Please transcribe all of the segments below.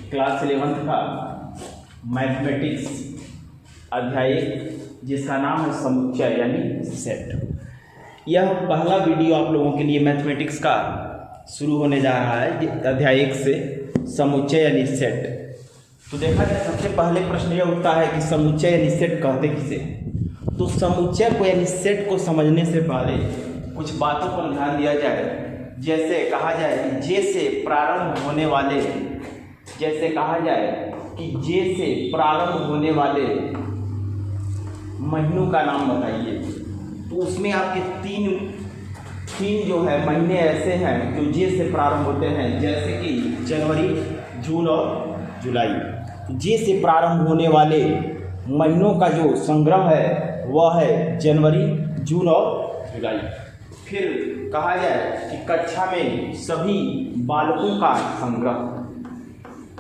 Class 11th का mathematics अध्याय 1 जिसका नाम है समुच्चय यानी सेट। यह पहला वीडियो आप लोगों के लिए मैथमेटिक्स का शुरू होने जा रहा है अध्याय 1 से समुच्चय यानी सेट। तो देखा जाए सबसे पहले प्रश्न यह उठता है कि समुच्चय यानी सेट कहते किसे। तो समुच्चय को यानी सेट को समझने से पहले कुछ बातों पर ध्यान दिया जाए। जैसे कहा जाए कि जे से प्रारंभ होने वाले, जैसे कहा जाए कि जे से प्रारंभ होने वाले महीनों का नाम बताइए, तो उसमें आपके तीन जो है महीने ऐसे हैं जो जे से प्रारंभ होते हैं, जैसे कि जनवरी, जून और जुलाई। जे से प्रारंभ होने वाले महीनों का जो संग्रह है वह है जनवरी, जून और जुलाई। फिर कहा जाए कि कक्षा में सभी बालकों का संग्रह।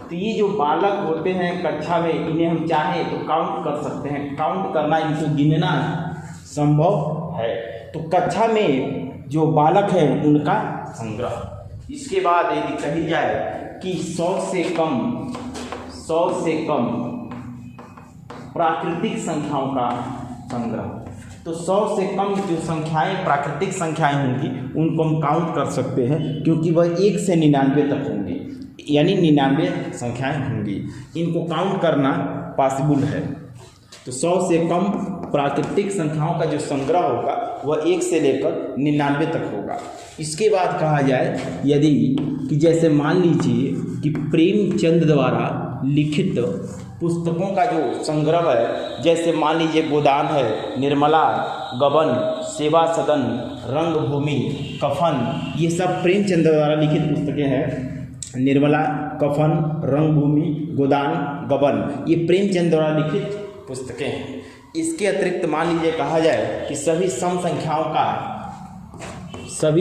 तो ये जो बालक होते हैं कक्षा में, इन्हें हम चाहें तो काउंट कर सकते हैं, काउंट करना इनको गिनना संभव है। तो कक्षा में जो बालक है उनका संग्रह। इसके बाद यदि कही जाए कि 100 से कम प्राकृतिक संख्याओं का संग्रह, तो 100 से कम जो संख्याएं प्राकृतिक संख्याएं होंगी उनको हम काउंट कर सकते हैं, क्योंकि वह 1 से 99 तक होंगी, यानी 99 संख्याएं होंगी। इनको काउंट करना पॉसिबल है। तो 100 से कम प्राकृतिक संख्याओं का जो संग्रह होगा वह 1 से लेकर 99 तक होगा। इसके बाद कहा जाए यदि कि जैसे मान लीजिए कि प्रेमचंद द्वारा लिखित पुस्तकों का जो संग्रह है, जैसे मान लीजिए गोदान है, निर्मला, गबन, सेवा सदन, रंगभूमि, कफन, ये सब प्रेमचंद द्वारा लिखित पुस्तकें हैं। निर्मला, कफन, रंगभूमि, गोदान, गबन, ये प्रेमचंद द्वारा लिखित पुस्तकें हैं। इसके अतिरिक्त मान लीजिए कहा जाए कि सभी सम संख्याओं का संग्रह,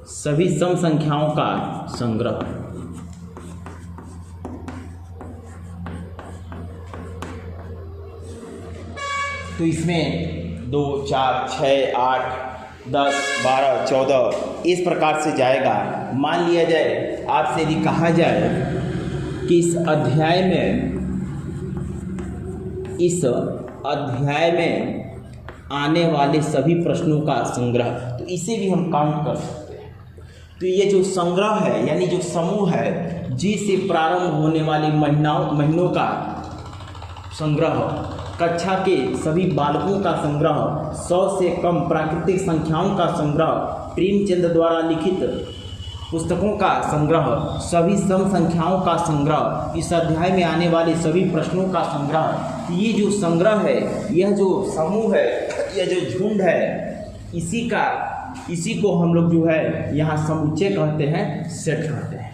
सभी सम संख्याओं का संग्रह, तो इसमें 2, 4, 6, 8, 10, 12, 14 इस प्रकार से जाएगा। मान लिया जाए आपसे यदि कहा जाए कि इस अध्याय में आने वाले सभी प्रश्नों का संग्रह, तो इसे भी हम काउंट कर सकते हैं। तो ये जो संग्रह है यानी जो समूह है, जी से प्रारंभ होने वाले महीनों का संग्रह, कक्षा के सभी बालकों का संग्रह, 100 से कम प्राकृतिक संख्याओं का संग्रह, प्रेमचंद द्वारा लिखित पुस्तकों का संग्रह, सभी सम संख्याओं का संग्रह, इस अध्याय में आने वाले सभी प्रश्नों का संग्रह। ये जो संग्रह है, यह जो समूह है, यह जो झुंड है, इसी को हम लोग जो है यहाँ समुच्चय कहते हैं, सेट कहते हैं।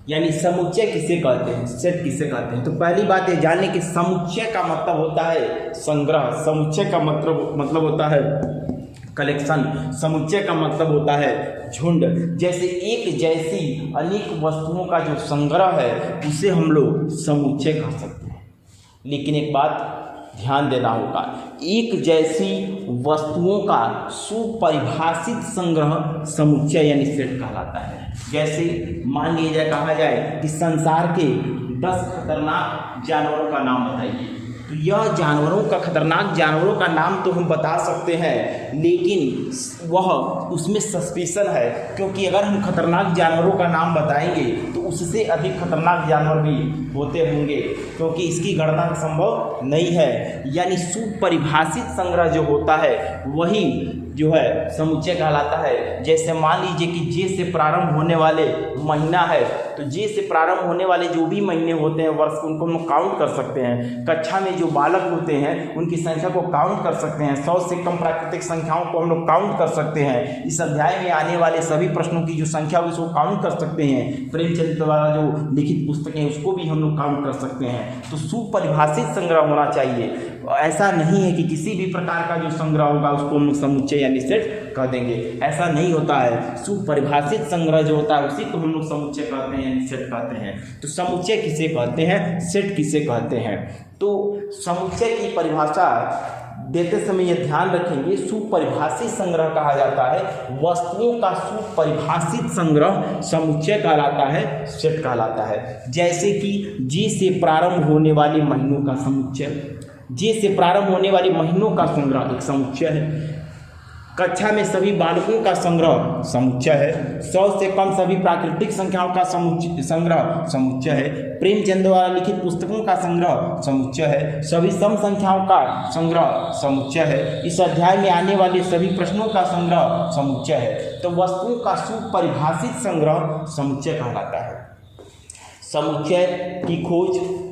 यानी समुच्चय किसे कहते हैं, सेट किसे कहते हैं। तो पहली बात ये जानने कि समुच्चय का मतलब होता है संग्रह, समुच्चय का मतलब होता है कलेक्शन, समुच्चय का मतलब होता है झुंड। जैसे एक जैसी अनेक वस्तुओं का जो संग्रह है उसे हम लोग समुच्चय कह सकते हैं। लेकिन एक बात ध्यान देना होगा, एक जैसी वस्तुओं का सुपरिभाषित संग्रह समुच्चय यानी सेट कहलाता है। जैसे मान लीजिए कहा जाए कि संसार के 10 खतरनाक जानवरों का नाम बताइए, तो यह खतरनाक जानवरों का नाम तो हम बता सकते हैं, लेकिन वह उसमें सस्पेंशन है, क्योंकि अगर हम खतरनाक जानवरों का नाम बताएंगे तो उससे अधिक खतरनाक जानवर भी होते होंगे, क्योंकि इसकी गणना संभव नहीं है। यानी सुपरिभाषित संग्रह जो होता है वही जो है समुच्चय कहलाता है। जैसे मान लीजिए कि जे से प्रारंभ होने वाले महीना है, तो जे से प्रारंभ होने वाले जो भी महीने होते हैं वर्ष, उनको हम काउंट कर सकते हैं। कक्षा में जो बालक होते हैं उनकी संख्या को काउंट कर सकते हैं। 100 से कम प्राकृतिक संख्याओं को हम लोग काउंट कर सकते हैं। इस अध्याय में आने वाले सभी प्रश्नों की जो संख्या है उसको काउंट कर सकते हैं। प्रेमचंद द्वारा जो लिखित पुस्तकें हैं उसको भी हम लोग काउंट कर सकते हैं। तो सुपरिभाषित संग्रह होना चाहिए। ऐसा नहीं है कि किसी भी प्रकार का जो संग्रह होगा उसको हम समुच्चय यानी सेट कह देंगे, ऐसा नहीं होता है। सुपरिभाषित संग्रह जो होता है उसी को हम लोग समुच्चय कहते हैं यानी सेट कहते हैं। तो समुच्चय किसे कहते हैं, सेट किसे कहते हैं। तो समुच्चय की परिभाषा देते समय यह ध्यान रखेंगे, सुपरिभाषित संग्रह कहा जाता है। वस्तुओं का सुपरिभाषित संग्रह समुच्चय कहलाता है, सेट कहलाता है। जैसे कि जे से प्रारंभ होने वाले महीनों का समुच्चय, जे से प्रारंभ होने वाले महीनों का संग्रह एक समुच्चय है। कक्षा में सभी बालकों का संग्रह समुच्चय है। 100 से कम सभी प्राकृतिक संख्याओं का संग्रह समुच्चय है। प्रेमचंद द्वारा लिखित पुस्तकों का संग्रह समुच्चय है। सभी सम संख्याओं का संग्रह समुच्चय है। इस अध्याय में आने वाले सभी प्रश्नों का संग्रह समुच्चय है। तो वस्तुओं का सुपरिभाषित संग्रह समुच्चय कहलाता है। समुच्चय की खोज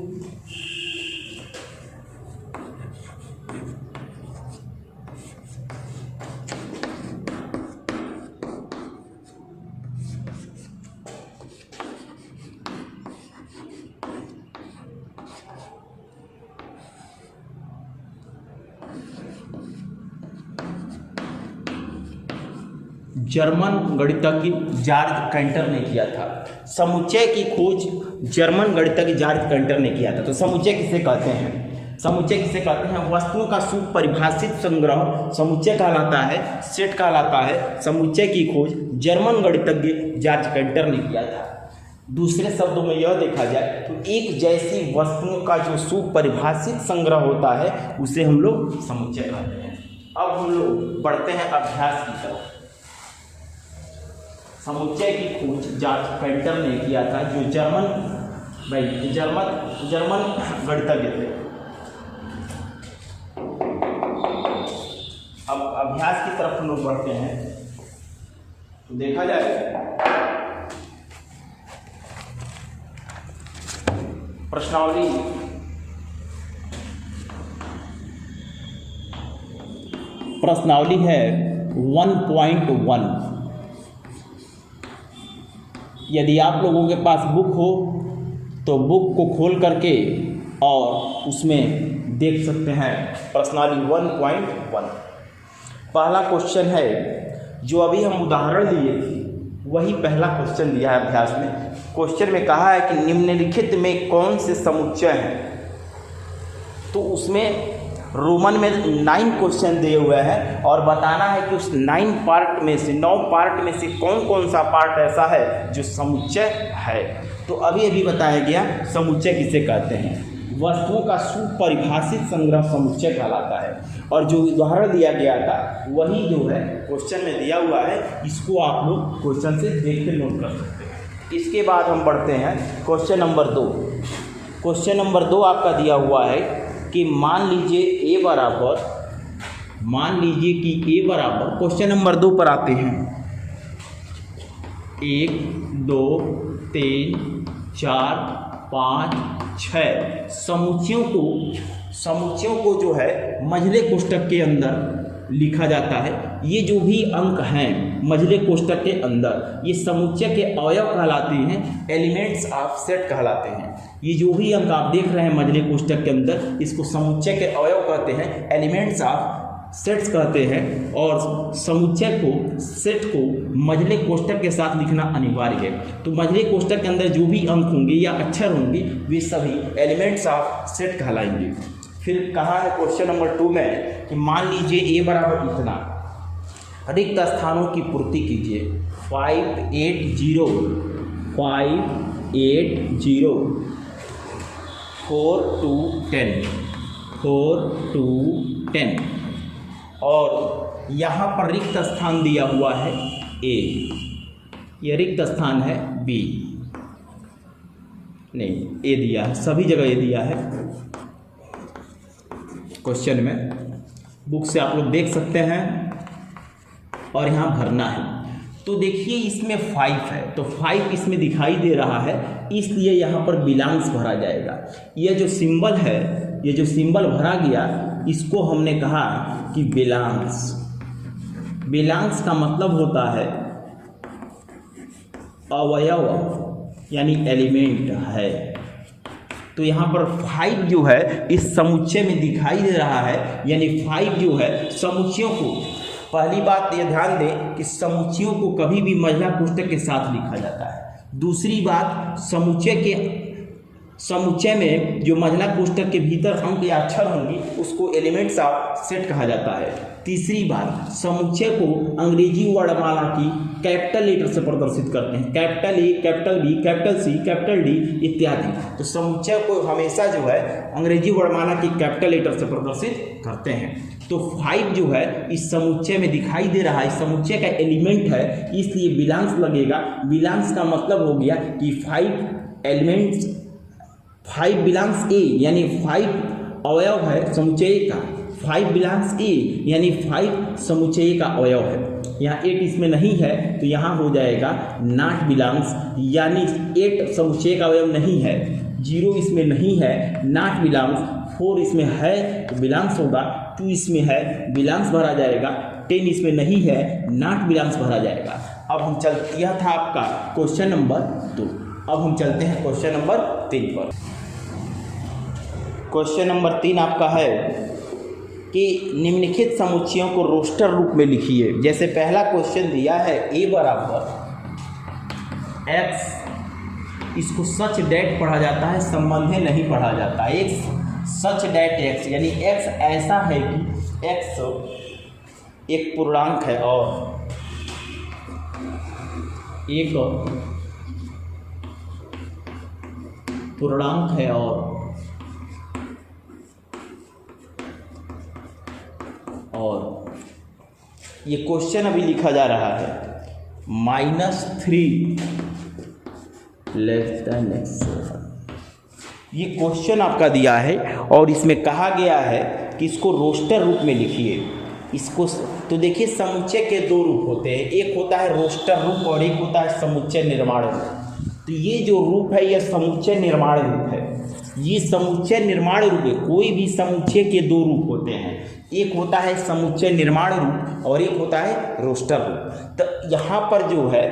जर्मन गणितज्ञ जॉर्ज कैंटर ने किया था। समुच्चय की खोज जर्मन गणितज्ञ जॉर्ज कैंटर ने किया था। तो समुच्चय किसे कहते हैं? समुच्चय किसे कहते हैं? वस्तुओं का सुपरिभाषित संग्रह समुच्चय कहलाता है, सेट कहलाता है। समुच्चय की खोज जर्मन गणितज्ञ जॉर्ज कैंटर ने किया था। दूसरे शब्दों में यह देखा जाए तो एक जैसी वस्तुओं का जो सुपरिभाषित संग्रह होता है उसे हम लोग समुच्चय कहते हैं। अब हम लोग बढ़ते हैं अभ्यास की तरफ। समुच्चय की खोज जॉर्ज कैंटर ने किया था, जो जर्मन गणितज्ञ थे। अब अभ्यास की तरफ हम लोग बढ़ते हैं तो देखा जाए प्रश्नावली है 1.1। यदि आप लोगों के पास बुक हो तो बुक को खोल करके और उसमें देख सकते हैं प्रश्नावली 1.1। पहला क्वेश्चन है, जो अभी हम उदाहरण लिए थे वही पहला क्वेश्चन दिया है अभ्यास में। क्वेश्चन में कहा है कि निम्नलिखित में कौन से समुच्चय हैं। तो उसमें रोमन में 9 क्वेश्चन दिए हुए हैं और बताना है कि उस 9 पार्ट में से कौन कौन सा पार्ट ऐसा है जो समुच्चय है। तो अभी बताया गया समुच्चय किसे कहते हैं। वस्तुओं का सुपरिभाषित संग्रह समुच्चय कहलाता है। और जो उदाहरण दिया गया था वही जो है क्वेश्चन में दिया हुआ है, इसको आप लोग क्वेश्चन से देख के नोट कर सकते हैं। इसके बाद हम बढ़ते हैं क्वेश्चन नंबर 2। क्वेश्चन नंबर 2 आपका दिया हुआ है कि मान लीजिए ए बराबर क्वेश्चन नंबर 2 पर आते हैं। 1 2 3 4 5 6 समुच्चयों को जो है मझले कोष्ठक के अंदर लिखा जाता है। ये जो भी अंक हैं मझले कोष्ठक के अंदर, ये समुच्चय के अवयव कहलाते हैं, एलिमेंट्स ऑफ सेट कहलाते हैं। ये जो भी अंक आप देख रहे हैं मझले कोष्ठक के अंदर, इसको समुच्चय के अवयव कहते हैं, एलिमेंट्स ऑफ सेट्स कहते हैं। और समुच्चय को, सेट को मझले कोष्ठक के साथ लिखना अनिवार्य है। तो मझले कोष्ठक के अंदर जो भी अंक होंगे या अक्षर होंगे वे सभी एलिमेंट्स ऑफ सेट कहलाएंगे। फिर कहा है क्वेश्चन नंबर 2 में कि मान लीजिए ए बराबर इतना, रिक्त स्थानों की पूर्ति कीजिए। 5 8 0 4 2 10 4 2 10। और यहाँ पर रिक्त स्थान दिया हुआ है ए, ये रिक्त स्थान है बी, नहीं ए दिया है, सभी जगह ए दिया है क्वेश्चन में। बुक से आप लोग देख सकते हैं और यहाँ भरना है। तो देखिए इसमें 5 है, तो 5 इसमें दिखाई दे रहा है, इसलिए यहाँ पर बिलांस भरा जाएगा। ये जो सिंबल है, ये जो सिंबल भरा गया, इसको हमने कहा कि बिलांस। बिलांस का मतलब होता है अवयव यानी एलिमेंट है। तो यहाँ पर 5 जो है इस समुच्चय में दिखाई दे रहा है, यानी 5 जो है समुच्चयों को, पहली बात ये ध्यान दें कि समुच्चयों को कभी भी मझला कोष्ठक के साथ लिखा जाता है। दूसरी बात, समुच्चय के समुच्चय में जो महिला कोष्ठक के भीतर अंक या अक्षर होंगी उसको एलिमेंट्स ऑफ सेट कहा जाता है। तीसरी बात, समुच्चय को अंग्रेजी वर्णमाला की कैपिटल लेटर से प्रदर्शित करते हैं, capital A, capital B, capital C, capital D इत्यादि। तो समुच्चय को हमेशा जो है अंग्रेजी वर्णमाला की कैपिटल लेटर से प्रदर्शित करते हैं। तो 5 जो है इस समुच्चय में दिखाई दे रहा है, इस समुच्चय का एलिमेंट है, इसलिए बिलांस लगेगा। बिलांस का मतलब हो गया कि 5 एलिमेंट्स, 5 बिलांस ए यानी 5 अवयव है समुच्चय का, 5 बिलांस ए यानी 5 समुच्चय का अवयव है। यहाँ 8 इसमें नहीं है तो यहाँ हो जाएगा नॉट बिलांस, यानी 8 समुच्चय का अवयव नहीं है। 0 इसमें नहीं है, नॉट बिलांस। 4 इसमें है तो बिलांस होगा, 2 इसमें है बिलांस भरा जाएगा, 10 इसमें नहीं है नॉट बिलांस भरा जाएगा। अब हम चलते, यह था आपका क्वेश्चन नंबर 2। अब हम चलते हैं क्वेश्चन नंबर 3 पर। क्वेश्चन नंबर 3 आपका है कि निम्नलिखित समुच्चयों को रोस्टर रूप में लिखिए। जैसे पहला क्वेश्चन दिया है a बराबर x, इसको सच डेट पढ़ा जाता है, संबंध नहीं पढ़ा जाता। x सच डेट x यानी x ऐसा है कि x एक पूर्णांक है और एक पूर्णांक है और ये क्वेश्चन अभी लिखा जा रहा है -3 लेस देन x। ये क्वेश्चन आपका दिया है और इसमें कहा गया है कि इसको रोस्टर रूप में लिखिए। इसको तो देखिए, समुच्चय के 2 रूप होते हैं, एक होता है रोस्टर रूप और एक होता है समुच्चय निर्माण रूप। तो ये जो रूप है यह समुच्चय निर्माण रूप है। ये समुच्चय निर्माण रूप है। कोई भी समुच्चय के 2 रूप होते हैं, एक होता है समुच्चय निर्माण रूप और एक होता है रोस्टर रूप। तो यहाँ पर जो है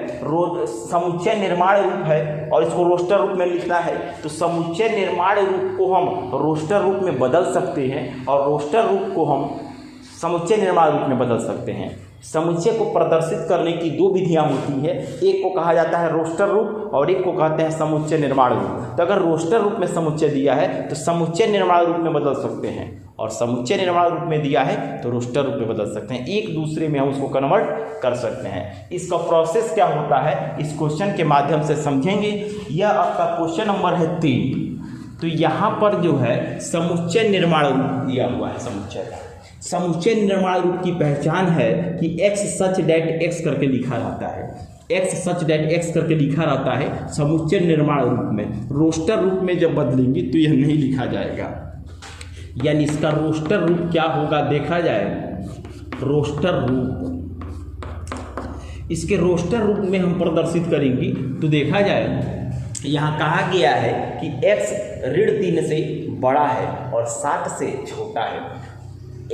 समुच्चय निर्माण रूप है और इसको रोस्टर रूप में लिखना है, तो समुच्चय निर्माण रूप को हम रोस्टर रूप में बदल सकते हैं और रोस्टर रूप को हम समुच्चय निर्माण रूप में बदल सकते हैं। समुच्चय को प्रदर्शित करने की 2 विधियां होती है, एक को कहा जाता है रोस्टर रूप और एक को कहते हैं समुच्चय निर्माण रूप। तो अगर रोस्टर रूप में समुच्चय दिया है तो समुच्चय निर्माण रूप में बदल सकते हैं और समुच्चय निर्माण रूप में दिया है तो रोस्टर रूप में बदल सकते हैं। एक दूसरे में हम उसको कन्वर्ट कर सकते हैं। इसका प्रोसेस क्या होता है इस क्वेश्चन के माध्यम से समझेंगे। यह आपका क्वेश्चन नंबर है 3। तो यहाँ पर जो है समुच्चय निर्माण रूप दिया हुआ है। समुच्चय निर्माण रूप की पहचान है कि x सच डेट x करके लिखा रहता है, x सच डेट x करके लिखा रहता है समुच्चय निर्माण रूप में। रोस्टर रूप में जब बदलेंगे तो यह नहीं लिखा जाएगा, यानी इसका रोस्टर रूप क्या होगा देखा जाए। रोस्टर रूप, इसके रोस्टर रूप में हम प्रदर्शित करेंगे तो देखा जाए, यहाँ कहा गया है कि x ऋण 3 से बड़ा है और 7 से छोटा है।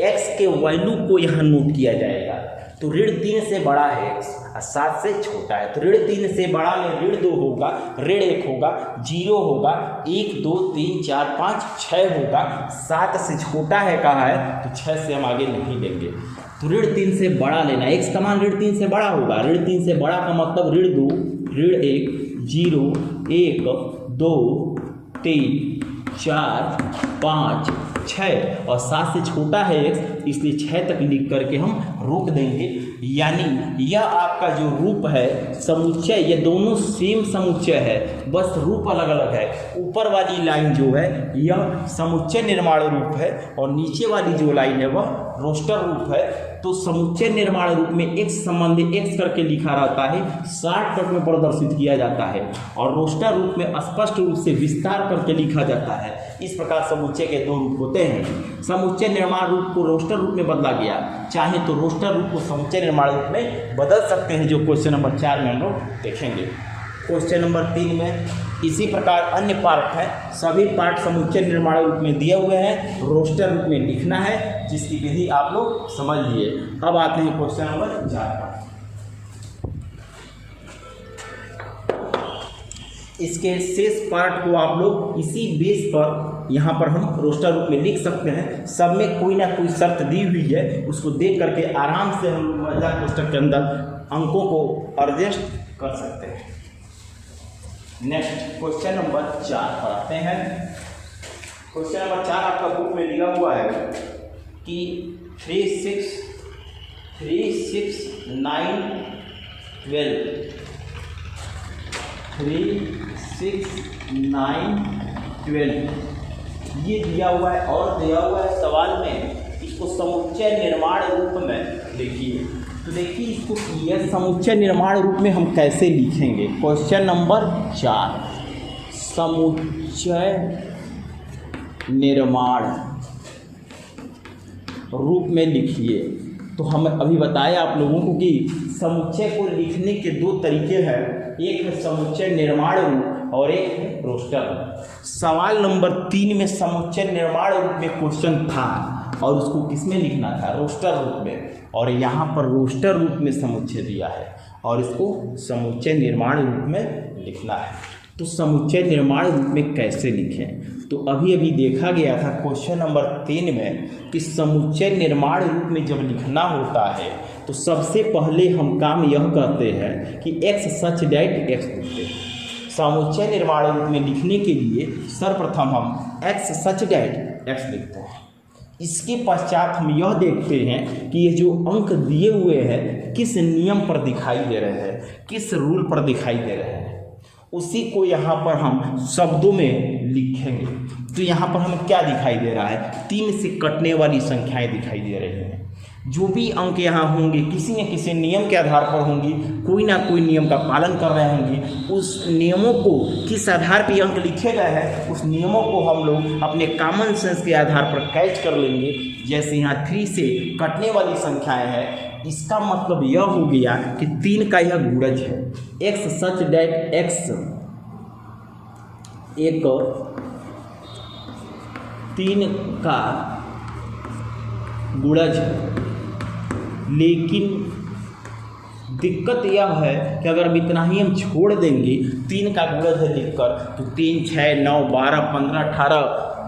x के वैल्यू को यहाँ नोट किया जाएगा। तो ऋण 3 से बड़ा है x और 7 से छोटा है। तो ऋण 3 से बड़ा में ऋण 2 होगा, ऋण 1 होगा, 0 होगा, 1 2 3 4 5 6 होगा। 7 से छोटा है कहा है तो 6 से हम आगे नहीं लेंगे। तो ऋण 3 से बड़ा लेना, x का मान ऋण 3 से बड़ा होगा। ऋण 3 से बड़ा का मतलब ऋण 2, ऋण 1, 0 1 2 3 4 5 6 और 7 से छोटा है x, इसलिए 6 तक लिख करके हम रोक देंगे। यानी यह आपका जो रूप है समुच्चय, ये दोनों सेम समुच्चय है, बस रूप अलग अलग है। ऊपर वाली लाइन जो है यह समुच्चय निर्माण रूप है और नीचे वाली जो लाइन है वह रोस्टर रूप है। तो समुच्चय निर्माण रूप में x संबंधी x करके लिखा रहता है, शॉर्टकट में प्रदर्शित किया जाता है और रोस्टर रूप में स्पष्ट रूप से विस्तार करके लिखा जाता है। इस प्रकार समुच्चय के 2 रूप होते हैं। समुच्चय निर्माण रूप को रोस्टर रूप में बदला गया, चाहे तो रोस्टर रूप को समुच्चय निर्माण रूप में बदल सकते हैं, जो क्वेश्चन नंबर 4 में हम लोग देखेंगे। क्वेश्चन नंबर 3 में इसी प्रकार अन्य पार्ट है, सभी पार्ट समुच्चय निर्माण रूप में दिए हुए हैं, रोस्टर रूप में लिखना है, जिसकी विधि आप लोग समझ लिए। अब आते हैं क्वेश्चन नंबर 4 पर। इसके शेष पार्ट को आप लोग इसी बेस पर यहाँ पर हम रोस्टर रूप में लिख सकते हैं। सब में कोई ना कोई शर्त दी हुई है, उसको देख करके आराम से हम महिला कोष्ठक के अंदर अंकों को एडजस्ट कर सकते हैं। नेक्स्ट क्वेश्चन नंबर 4 पर आते हैं। क्वेश्चन नंबर 4 आपका बुक में दिया हुआ है कि 3, 6, 9, 12 3, 6, 9, 12 ये दिया हुआ है और दिया हुआ है सवाल में इसको समुच्चय निर्माण रूप में लिखिए। तो देखिए इसको यह समुच्चय निर्माण रूप में हम कैसे लिखेंगे। क्वेश्चन नंबर 4 समुच्चय निर्माण रूप में लिखिए। तो हम अभी बताया आप लोगों को कि समुच्चय को लिखने के 2 तरीके हैं, एक है समुच्चय निर्माण रूप और एक है रोस्टर। सवाल नंबर 3 में समुच्चय निर्माण रूप में क्वेश्चन था और उसको किस में लिखना था, रोस्टर रूप में, और यहाँ पर रोस्टर रूप में समुच्चय दिया है और इसको समुच्चय निर्माण रूप में लिखना है। तो समुच्चय निर्माण रूप में कैसे लिखें, तो अभी अभी देखा गया था क्वेश्चन नंबर 3 में कि समुच्चय निर्माण रूप में जब लिखना होता है तो सबसे पहले हम काम यह करते हैं कि x सच डैट x लिखते हैं। समुच्चय निर्माण रूप में लिखने के लिए सर्वप्रथम हम x सच डैट x लिखते हैं। इसके पश्चात हम यह देखते हैं कि ये जो अंक दिए हुए हैं किस नियम पर दिखाई दे रहे हैं, किस रूल पर दिखाई दे रहे हैं, उसी को यहाँ पर हम शब्दों में लिखेंगे। तो यहाँ पर हमें क्या दिखाई दे रहा है, 3 से कटने वाली संख्याएं दिखाई दे रही हैं। जो भी अंक यहाँ होंगे किसी न किसी नियम के आधार पर होंगी, कोई ना कोई नियम का पालन कर रहे होंगे। उस नियमों को किस आधार पर अंक लिखे गए हैं उस नियमों को हम लोग अपने कॉमन सेंस के आधार पर कैच कर लेंगे। जैसे यहाँ 3 से कटने वाली संख्याएं हैं, इसका मतलब यह हो गया कि 3 का यह गुणज है। x सच डैट x एक 3 का गुणज है, लेकिन दिक्कत यह है कि अगर इतना ही हम छोड़ देंगे 3 का गुणज है लिखकर तो 3, 6, 9, 12, 15, 18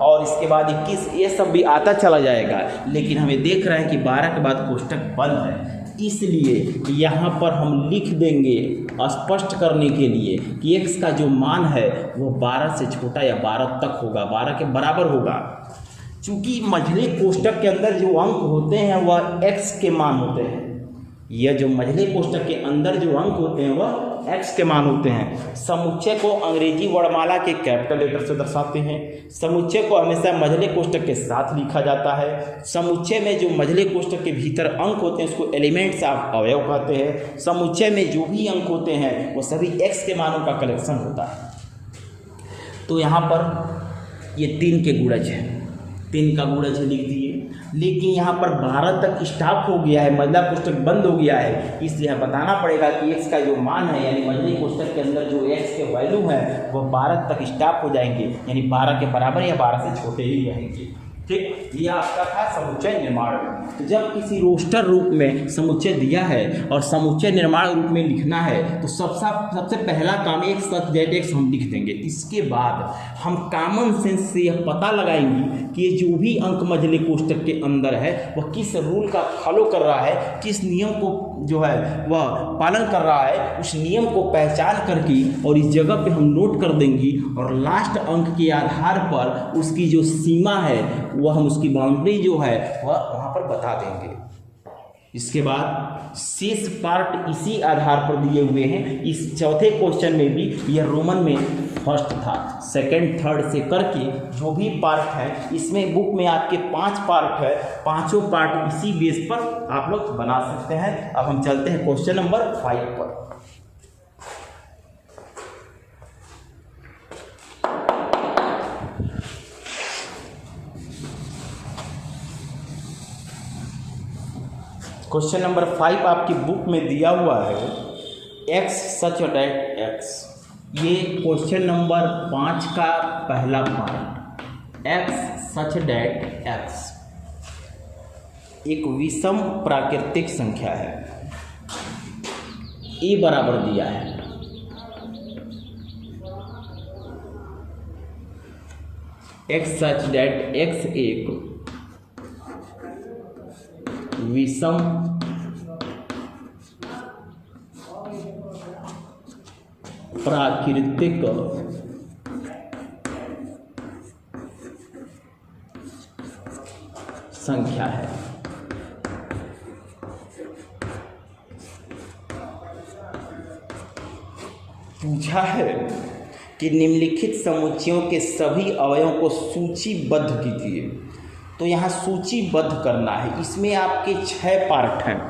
और इसके बाद 21 ये सब भी आता चला जाएगा। लेकिन हमें देख रहे हैं कि 12 के बाद कोष्टक बंद है, इसलिए यहाँ पर हम लिख देंगे स्पष्ट करने के लिए कि x का जो मान है वो 12 से छोटा या 12 तक होगा, 12 के बराबर होगा। चूँकि मझले कोष्टक के अंदर जो अंक होते हैं वह x के मान होते हैं, यह जो मझले कोष्टक के अंदर जो अंक होते हैं वह x के मान होते हैं। समुच्चय को अंग्रेजी वर्णमाला के कैपिटल लेटर से दर्शाते हैं। समुच्चय को हमेशा मझले कोष्टक के साथ लिखा जाता है। समुच्चय में जो मझले कोष्टक के भीतर अंक होते हैं उसको एलिमेंट्स ऑफ अवयव कहते हैं। समुच्चय में जो भी अंक होते हैं वो सभी x के मानों का कलेक्शन होता है। तो यहाँ पर ये 3 के गुणज है, 3 का गुणज लिख दिए। लेकिन यहाँ पर 12 तक स्टॉप हो गया है, मझला कोष्टक बंद हो गया है, इसलिए बताना पड़ेगा कि x का जो मान है यानी मझले कोष्टक के अंदर जो x के वैल्यू है वह 12 तक स्टॉप हो जाएंगे, यानी 12 के बराबर या 12 से छोटे ही रहेंगे। ठीक, ये आपका था समुच्चय निर्माण। तो जब किसी रोस्टर रूप में समुच्चय दिया है और समुच्चय निर्माण रूप में लिखना है तो सबसे पहला काम एक सच डेट एक्स हम लिख देंगे। इसके बाद हम कॉमन सेंस से यह पता लगाएंगे कि ये जो भी अंक मझले कोष्टक के अंदर है वह किस रूल का फॉलो कर रहा है, किस नियम को जो है वह पालन कर रहा है। उस नियम को पहचान करके और इस जगह पे हम नोट कर देंगे और लास्ट अंक के आधार पर उसकी जो सीमा है वह हम उसकी बाउंड्री जो है वह वहाँ पर बता देंगे। इसके बाद शेष पार्ट इसी आधार पर दिए हुए हैं। इस चौथे क्वेश्चन में भी यह रोमन में फर्स्ट था, सेकंड थर्ड से करके जो भी पार्ट है इसमें बुक में आपके 5 पार्ट है, पांचों पार्ट इसी बेस पर आप लोग बना सकते हैं। अब हम चलते हैं क्वेश्चन नंबर 5 पर। क्वेश्चन नंबर 5 आपकी बुक में दिया हुआ है x सच डेट x। ये क्वेश्चन नंबर 5 का पहला पार्ट, x सच डेट x एक विषम प्राकृतिक संख्या है, a बराबर दिया है। x सच डेट x एक विषम प्राकृतिक संख्या है। पूछा है कि निम्नलिखित समुच्चयों के सभी अवयवों को सूचीबद्ध कीजिए। तो यहाँ सूचीबद्ध करना है, इसमें आपके 6 पार्ट हैं।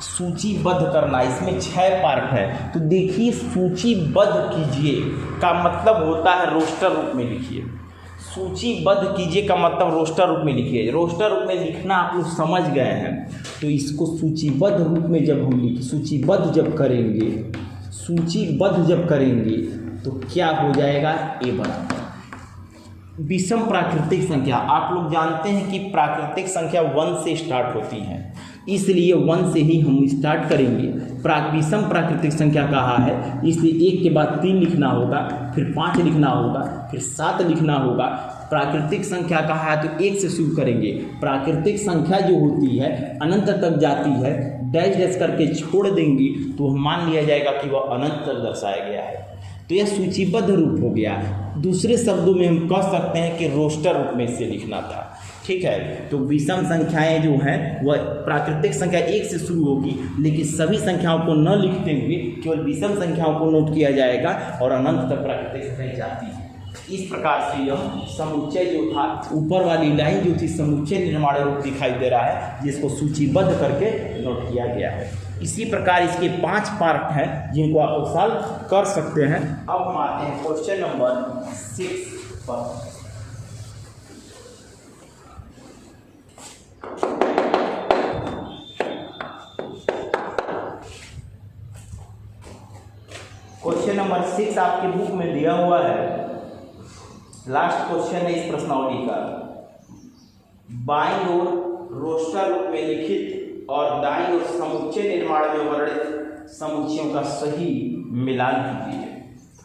सूचीबद्ध करना, इसमें 6 पार्ट है। तो देखिए, सूचीबद्ध कीजिए का मतलब होता है रोस्टर रूप में लिखिए। सूचीबद्ध कीजिए का मतलब रोस्टर रूप में लिखिए। रोस्टर रूप में लिखना आप लोग समझ गए हैं। तो इसको सूचीबद्ध रूप में जब हम लिखें, सूचीबद्ध जब करेंगे तो क्या हो जाएगा, ए बराबर विषम प्राकृतिक संख्या। आप लोग जानते हैं कि प्राकृतिक संख्या 1 से स्टार्ट होती है, इसलिए 1 से ही हम स्टार्ट करेंगे। विषम प्राकृतिक संख्या कहा है, इसलिए 1 के बाद 3 लिखना होगा, फिर 5 लिखना होगा, फिर 7 लिखना होगा। प्राकृतिक संख्या कहा है तो 1 से शुरू करेंगे। प्राकृतिक संख्या जो होती है अनंत तक जाती है, डैश डैश करके छोड़ देंगे तो मान लिया जाएगा कि वह अनंत तक दर्शाया गया है। तो यह सूचीबद्ध रूप हो गया। दूसरे शब्दों में हम कह सकते हैं कि रोस्टर रूप में इसे लिखना था। ठीक है, तो विषम संख्याएं जो हैं वह प्राकृतिक संख्या 1 से शुरू होगी, लेकिन सभी संख्याओं को न लिखते हुए केवल विषम संख्याओं को नोट किया जाएगा और अनंत तक प्राकृतिक संख्या जाती है। इस प्रकार से यह समुच्चय जो था, ऊपर वाली लाइन जो थी समुच्चय निर्माण रूप दिखाई दे रहा है, जिसको सूचीबद्ध करके नोट किया गया है। इसी प्रकार इसके 5 पार्ट हैं जिनको आप सॉल्व कर सकते हैं। अब हम आते हैं क्वेश्चन नंबर 6 पर। क्वेश्चन नंबर 6 आपके बुक में दिया हुआ है। लास्ट क्वेश्चन है इस प्रश्नावली का। बाईं ओर रोस्टर रूप में लिखित और दाईं ओर समुच्चय निर्माण में वर्णित समुच्चयों का सही मिलान कीजिए।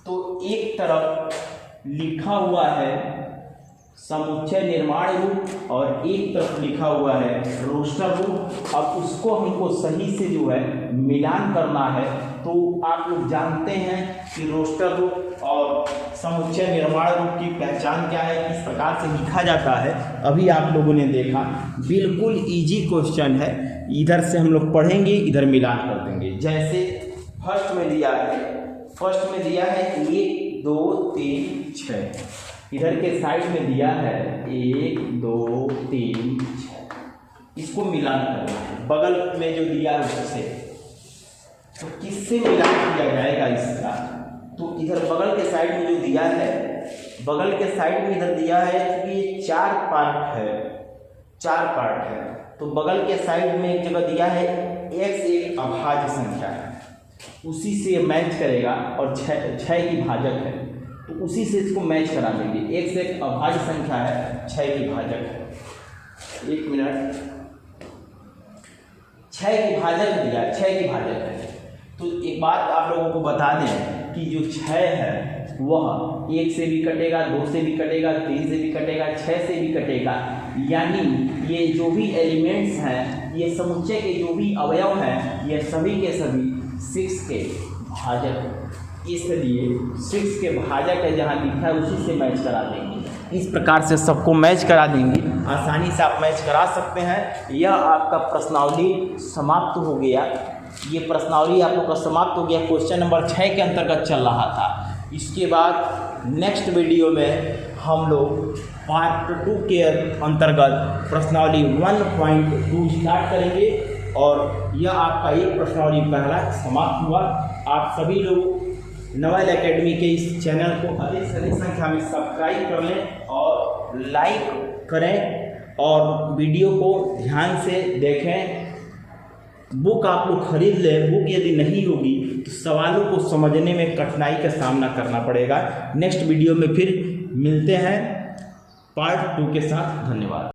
तो एक तरफ लिखा हुआ है समुच्चय निर्माण रूप और एक तरफ लिखा हुआ है रोस्टर रूप। अब उसको हमको सही से जो है मिलान करना है। तो आप लोग जानते हैं कि रोस्टर रूप और समुच्चय निर्माण रूप की पहचान क्या है, किस प्रकार से लिखा जाता है, अभी आप लोगों ने देखा। बिल्कुल इजी क्वेश्चन है, इधर से हम लोग पढ़ेंगे, इधर मिलान कर देंगे। जैसे फर्स्ट में दिया है 1 2 3 6, इधर के साइड में दिया है 1 2 3 6। इसको मिलान करना है बगल में जो दिया है उससे। तो किससे मिलान किया जाएगा इसका? तो इधर बगल के साइड में जो दिया है, बगल के साइड में इधर दिया है कि ये 4 पार्ट है। तो बगल के साइड में एक जगह दिया है x एक अभाज्य संख्या है, उसी से मैच करेगा और 6 की भाजक है, तो उसी से इसको मैच करा देंगे। x एक अभाज्य संख्या है, 6 की भाजक है। 1 मिनट, 6 की भाजक दिया है, 6 की भाजक है। तो एक बात आप लोगों को बता दें कि जो 6 है वह 1 से भी कटेगा, 2 से भी कटेगा, 3 से भी कटेगा, 6 से भी कटेगा। यानी ये जो भी एलिमेंट्स हैं, ये समुच्चय के जो भी अवयव हैं, ये सभी के सभी 6 के भाजक हैं। इसलिए 6 के भाजक है जहाँ लिखा है उसी से मैच करा देंगे। इस प्रकार से सबको मैच करा देंगे, आसानी से आप मैच करा सकते हैं। यह आपका प्रश्नावली समाप्त हो गया। ये प्रश्नावली आप लोग का समाप्त हो गया। क्वेश्चन नंबर 6 के अंतर्गत चल रहा था। इसके बाद नेक्स्ट वीडियो में हम लोग पार्ट 2 के अंतर्गत प्रश्नावली 1.2 स्टार्ट करेंगे और यह आपका एक प्रश्नावली पहला समाप्त हुआ। आप सभी लोग नवल एकेडमी के इस चैनल को अधिक से अधिक संख्या में सब्सक्राइब कर लें और लाइक करें और वीडियो को ध्यान से देखें। बुक आप लोग खरीद लें। बुक यदि नहीं होगी तो सवालों को समझने में कठिनाई का सामना करना पड़ेगा। नेक्स्ट वीडियो में फिर मिलते हैं पार्ट 2 के साथ। धन्यवाद।